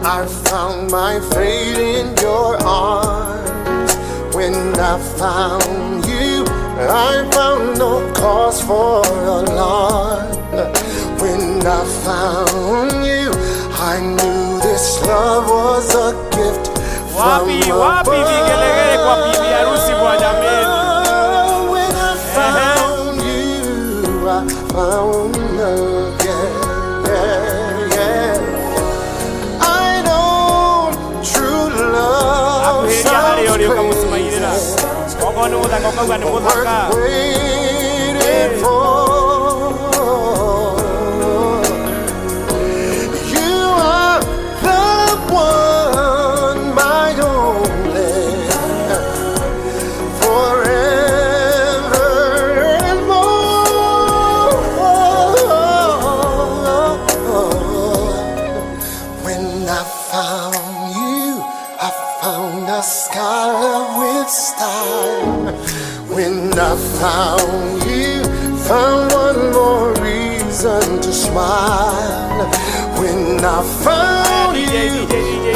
I found my fate in your arms. When I found you, I found no cause for alarm. When I found you, I knew this love was a gift from above. When I found you, I found love. I know true love sounds worth waiting for. When I found you, found one more reason to smile. When I found you,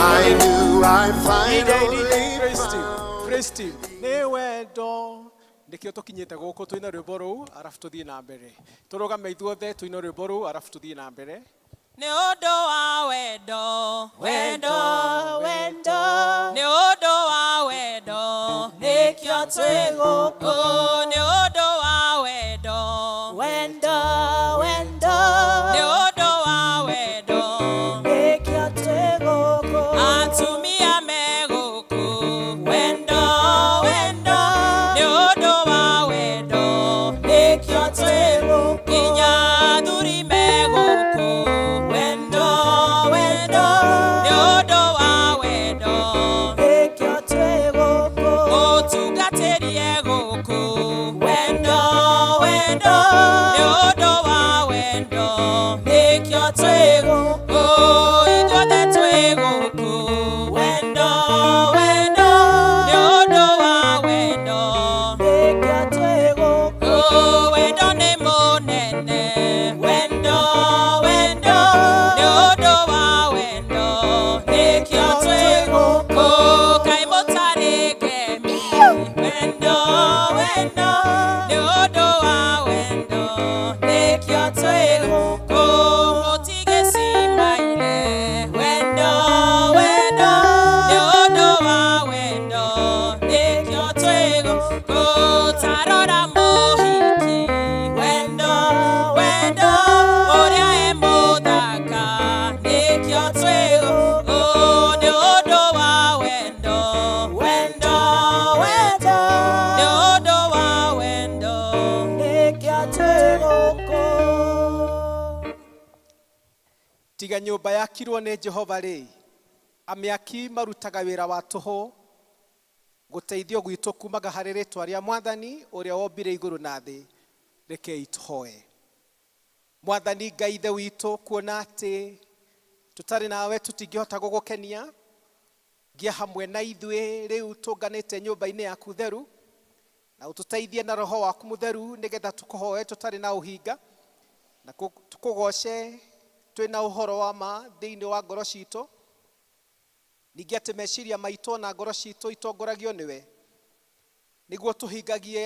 I knew I finally found. Christy, newe do ndikio tukinyite guku twina rwimbo ruu arafu tuthie na mbere. Turugame ithuothe twina rwimbo ruu arafu tuthie na mbere. Ni odo wa wendo, wendo, wendo. Ni odo wa wendo, nikyo twiguku. Ni odo wa wendo, wendo, wendo. Ni odo wa wendo, nikyo twiguku. Atumia meguku, wendo, wendo. Ni odo wa wendo, nikyo twiguku. Inya duri meguku. Tiga nyumba yakirwo ni Jehova ri amiaki marutaga wira wa tuho guteithio gwitu kumaga hari ritwa ria Mwathani uria wombire iguru na thi. Rekei tuhoe. Mwathani Ngai ithe witu, kuona ati tutari nawe tutingihota gugukenia, gia hamwe na ithuĩ riu tunganite nyumba-ini yaku theru, na ututeithie na roho waku mutheru nigetha tukuhoe tutari na uhinga na tukugoce twina uhoro wa ma thiini wa ngoro citu. Ningi ati meciria maitũ na ngoro citu itongoragio niwe niguo tuhingagie